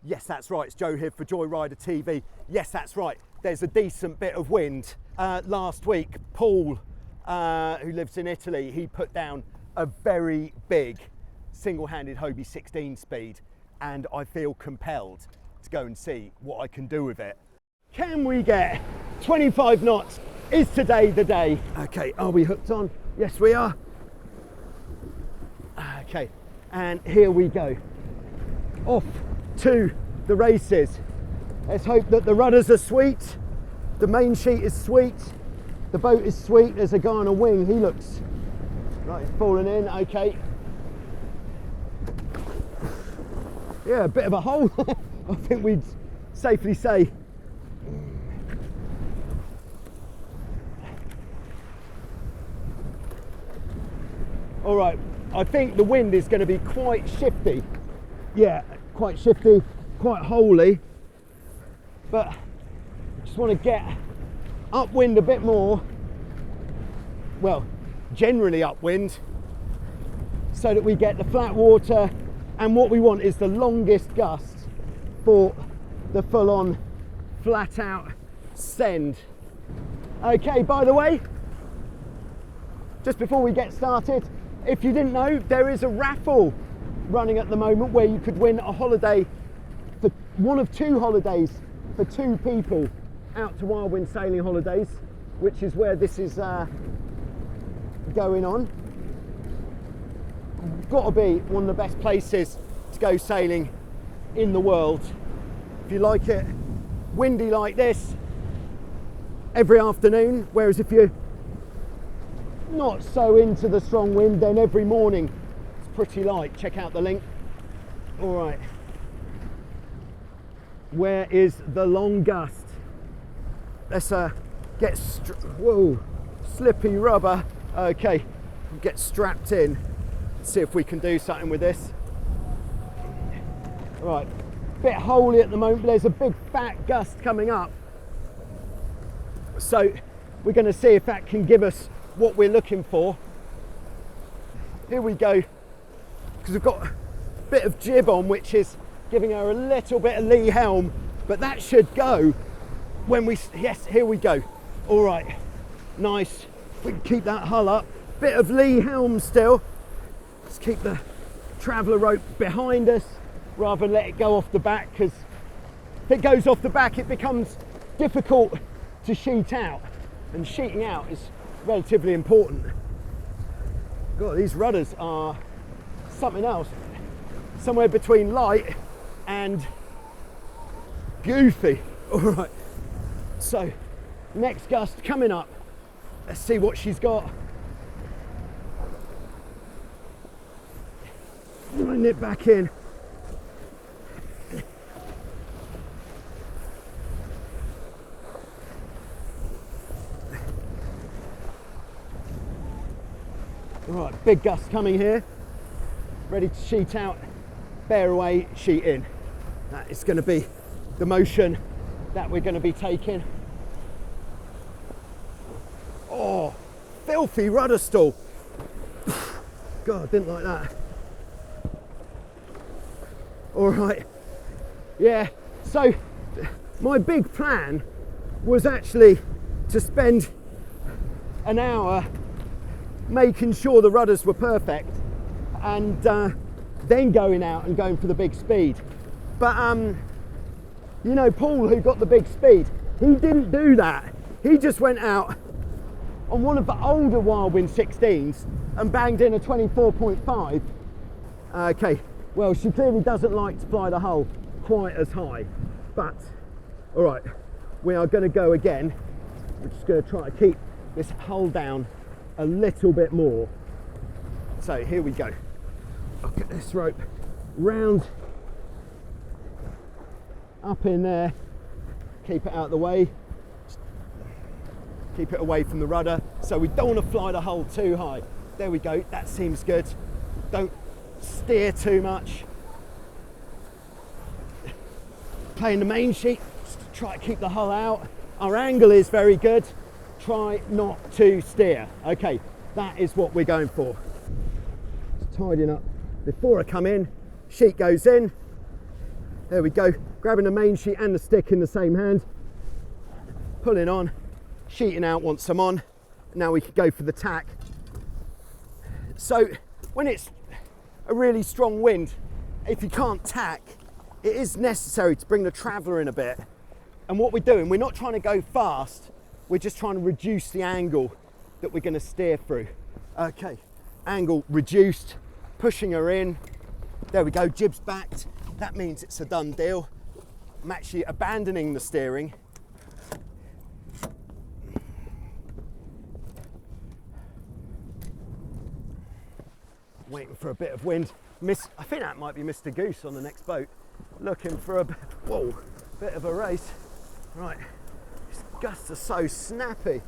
Yes, that's right, it's Joe here for Joyrider TV. Yes, that's right, there's a decent bit of wind. Last week, Paul, who lives in Italy, he put down a very big single-handed Hobie 16 speed, and I feel compelled to go and see what I can do with it. Can we get 25 knots? Is today the day? Okay, are we hooked on? Yes, we are. Okay, and here we go. Off to the races. Let's hope that the rudders are sweet, the main sheet is sweet, the boat is sweet. There's a guy on a wing, he looks like he's falling in. Okay. Yeah, a bit of a hole, I think we'd safely say. All right, I think the wind is going to be quite shifty. Yeah, quite shifty, quite holy. But I just want to get upwind a bit more. Well, generally upwind, so that we get the flat water. And what we want is the longest gust for the full-on, flat-out send. Okay, by the way, just before we get started, if you didn't know, there is a raffle running at the moment where you could win a holiday, for one of two holidays for 2 people out to Wild Wind Sailing Holidays, which is where this is going on. Got to be one of the best places to go sailing in the world. If you like it windy like this every afternoon, whereas if you're not so into the strong wind, then every morning it's pretty light. Check out the link. All right, where is the long gust? Let's get whoa, slippy rubber. Okay, get strapped in, see if we can do something with this. Right, bit holy at the moment, but there's a big fat gust coming up, so we're going to see if that can give us what we're looking for. Here we go, because we've got a bit of jib on, which is giving her a little bit of lee helm, but that should go when we, yes, here we go. All right, nice, we can keep that hull up, bit of lee helm still. Let's keep the traveller rope behind us rather than let it go off the back, because if it goes off the back it becomes difficult to sheet out, and sheeting out is relatively important. God, these rudders are something else, somewhere between light and goofy. All right, so next gust coming up, let's see what she's got. Wind it back in. Right, big gust coming here, ready to sheet out, bear away, sheet in. That is going to be the motion that we're going to be taking. Oh, filthy rudder stall. God, I didn't like that. All right, yeah, so my big plan was actually to spend an hour making sure the rudders were perfect, and then going out and going for the big speed. But you know, Paul, who got the big speed, he didn't do that. He just went out on one of the older Wild Wind 16s and banged in a 24.5. Okay, well, she clearly doesn't like to fly the hull quite as high, but all right, we are going to go again. We're just going to try to keep this hull down a little bit more. So here we go. I'll get this rope round up in there, keep it out of the way, keep it away from the rudder, so we don't want to fly the hull too high. There we go, that seems good. Don't steer too much. Playing the main sheet, just try to keep the hull out. Our angle is very good. Try not to steer. Okay, that is what we're going for. Just tidying up before I come in. Sheet goes in. There we go, grabbing the main sheet and the stick in the same hand, pulling on, sheeting out once I'm on. Now we can go for the tack. So when it's a really strong wind, if you can't tack, it is necessary to bring the traveller in a bit. And what we're doing, we're not trying to go fast, we're just trying to reduce the angle that we're going to steer through. Okay, angle reduced, pushing her in. There we go, jib's backed. That means it's a done deal. I'm actually abandoning the steering. Waiting for a bit of wind. I think that might be Mr. Goose on the next boat. Looking for a bit of a race. Right, these gusts are so snappy.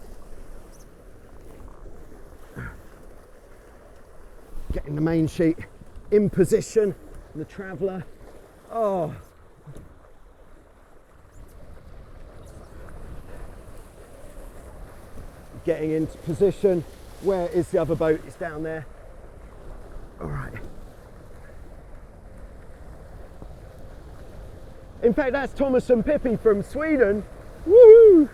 Getting the main sheet in position, the traveller. Oh. Getting into position. Where is the other boat? It's down there. All right. In fact, that's Thomas and Pippi from Sweden. Woo!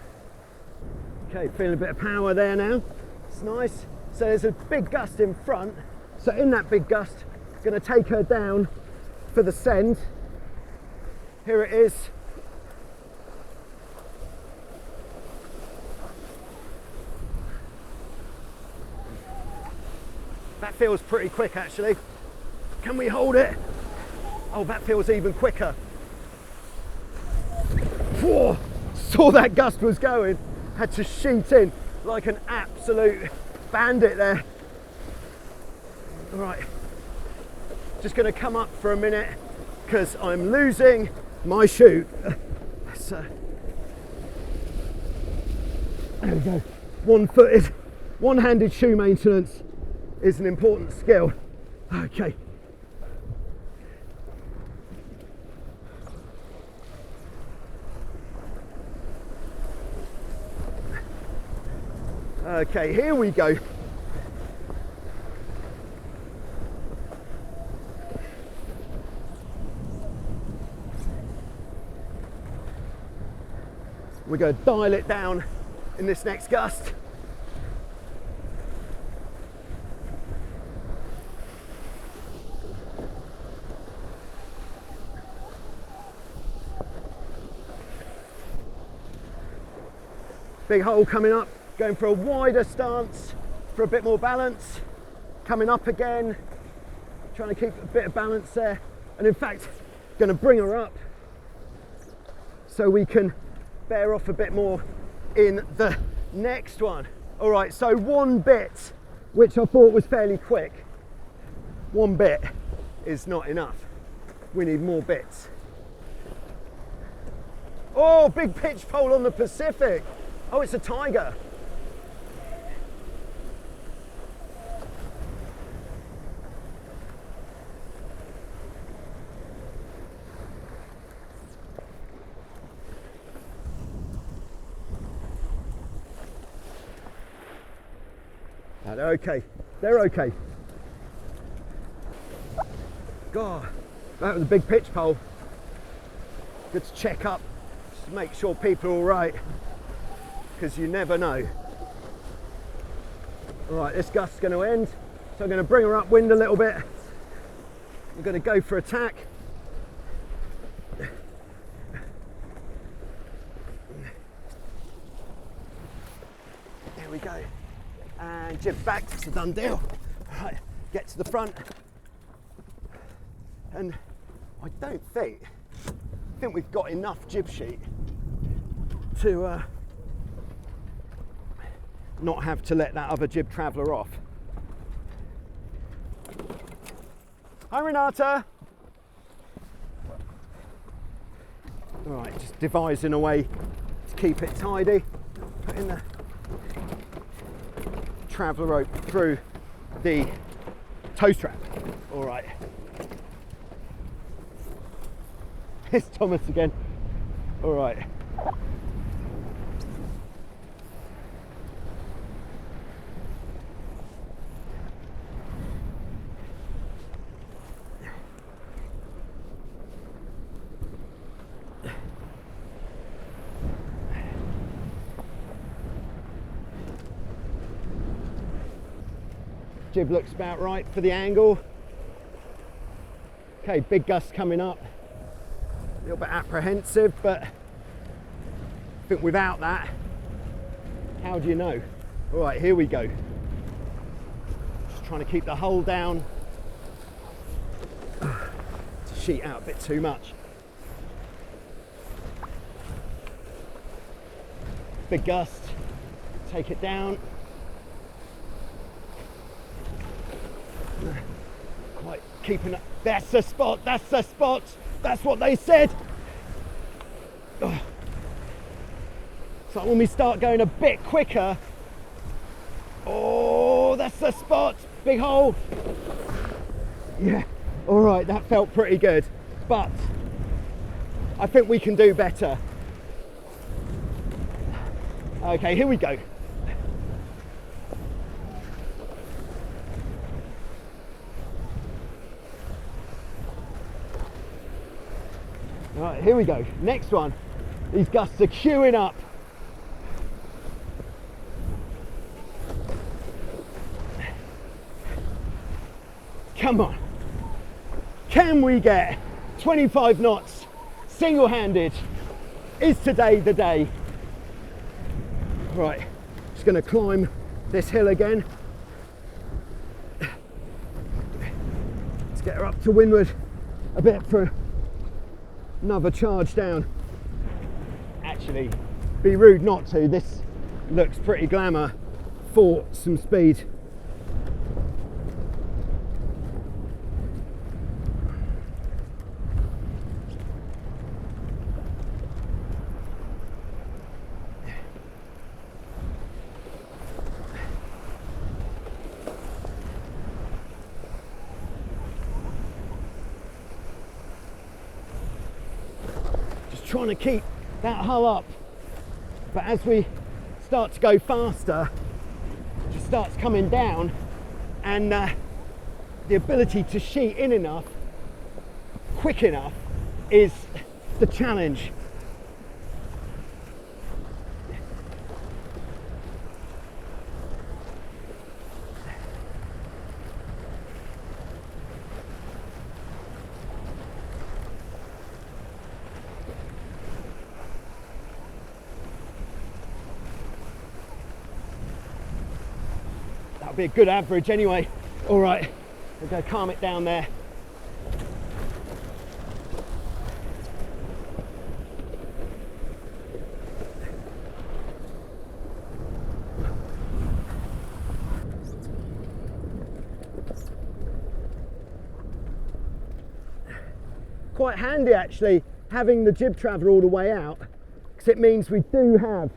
Okay, feeling a bit of power there now. It's nice. So there's a big gust in front. So in that big gust, going to take her down for the send. Here it is. That feels pretty quick actually. Can we hold it? Oh, that feels even quicker. Whoa, saw that gust was going. Had to sheet in like an absolute bandit there. All right, just gonna come up for a minute because I'm losing my chute. So, there we go. One-footed, one-handed shoe maintenance is an important skill. Okay. Okay, here we go. We're going to dial it down in this next gust. Big hole coming up, going for a wider stance for a bit more balance. Coming up again, trying to keep a bit of balance there. And in fact, going to bring her up so we can bear off a bit more in the next one. All right, so one bit, which I thought was fairly quick. One bit is not enough. We need more bits. Oh, big pitch pole on the Pacific. Oh, it's a tiger. Oh, they're okay. They're okay. God, that was a big pitch pole. Good to check up, just to make sure people are all right, because you never know. All right, this gust's going to end, so I'm going to bring her upwind a little bit. I'm going to go for a tack. There we go. And jib back, it's a done deal. All right, get to the front. And I think we've got enough jib sheet to not have to let that other jib traveller off. Hi Renata. All right, just devising a way to keep it tidy. Putting the traveller rope through the toe strap. All right. It's Thomas again. All right. Jib looks about right for the angle. Okay, big gust coming up. A little bit apprehensive, but I think without that, how do you know? All right, here we go. Just trying to keep the hull down. To sheet out a bit too much. Big gust, take it down. Quite keeping up. That's the spot, that's the spot. That's what they said. Ugh. So when we start going a bit quicker, oh, that's the spot. Big hole. Yeah, all right, that felt pretty good, but I think we can do better. Okay, here we go. All right, here we go. Next one. These gusts are queuing up. Come on. Can we get 25 knots single-handed? Is today the day? Right, just going to climb this hill again. Let's get her up to windward a bit for another charge down. Actually, be rude not to. This looks pretty glamour for some speed. Trying to keep that hull up, but as we start to go faster, it just starts coming down, and the ability to sheet in enough, quick enough, is the challenge. Be a good average anyway. All right, we'll go calm it down there. Quite handy actually having the jib traveller all the way out, because it means we do have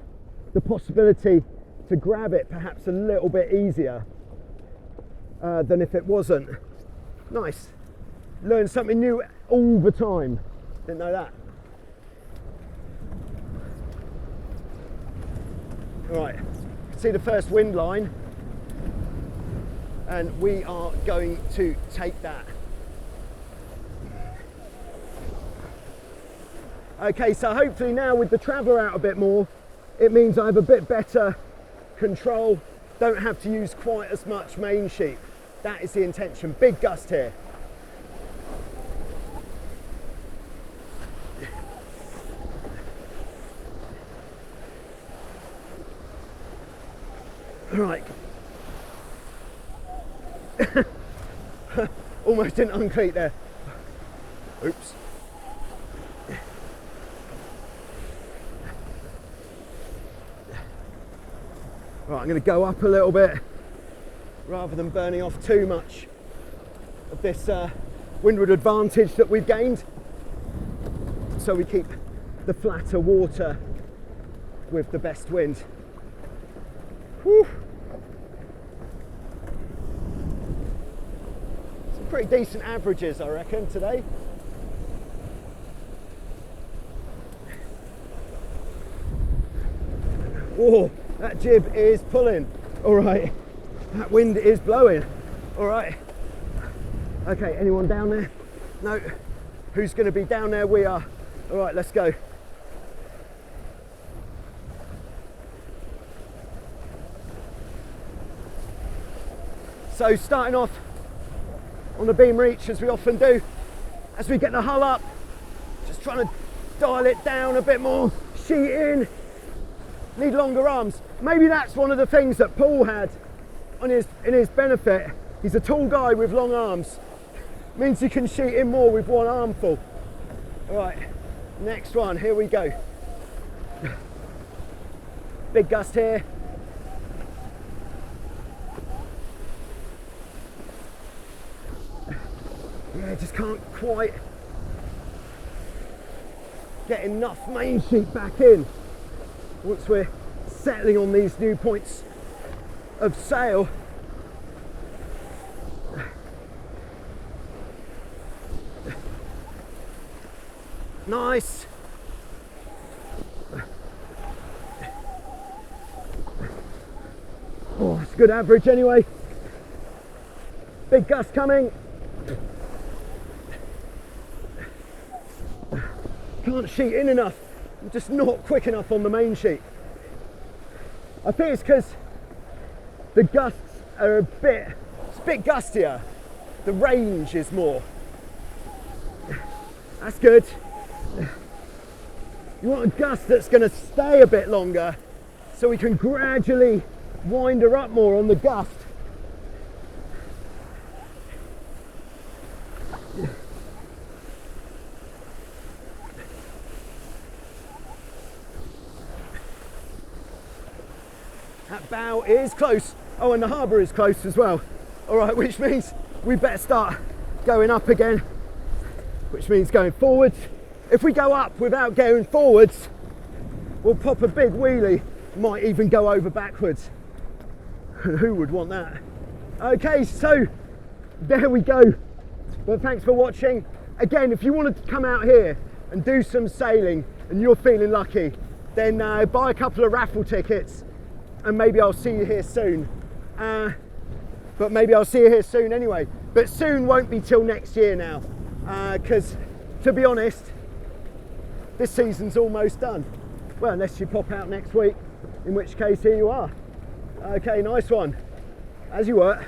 the possibility to grab it perhaps a little bit easier than if it wasn't. Nice. Learn something new all the time. Didn't know that. All right, see the first wind line, and we are going to take that. Okay, so hopefully now with the traveller out a bit more, it means I have a bit better control, don't have to use quite as much main sheet. That is the intention. Big gust here. All right. Almost didn't uncleat there. Oops. Right, I'm going to go up a little bit rather than burning off too much of this windward advantage that we've gained, so we keep the flatter water with the best wind. Whew. Some pretty decent averages, I reckon, today. Whoa, that jib is pulling. All right, that wind is blowing. All right. Okay, anyone down there? No. Who's going to be down there? We are. All right, let's go. So starting off on the beam reach, as we often do, as we get the hull up, just trying to dial it down a bit more, sheet in, need longer arms. Maybe that's one of the things that Paul had in his benefit. He's a tall guy with long arms, means he can sheet in more with one armful. All right, next one, here we go. Big gust here. Yeah, just can't quite get enough main sheet back in once we're settling on these new points of sail. Nice. Oh, it's a good average anyway. Big gust coming. Can't sheet in enough. I'm just not quick enough on the main sheet. I think it's because the gusts are it's a bit gustier. The range is more. That's good. You want a gust that's going to stay a bit longer so we can gradually wind her up more on the gust. That bow is close. Oh, and the harbour is close as well. All right, which means we better start going up again, which means going forwards. If we go up without going forwards, we'll pop a big wheelie, might even go over backwards. Who would want that? Okay, so there we go. Well, thanks for watching. Again, if you wanted to come out here and do some sailing and you're feeling lucky, then buy a couple of raffle tickets and maybe I'll see you here soon. But maybe I'll see you here soon anyway. But soon won't be till next year now, because to be honest, this season's almost done. Well, unless you pop out next week, in which case here you are. Okay, nice one. As you were.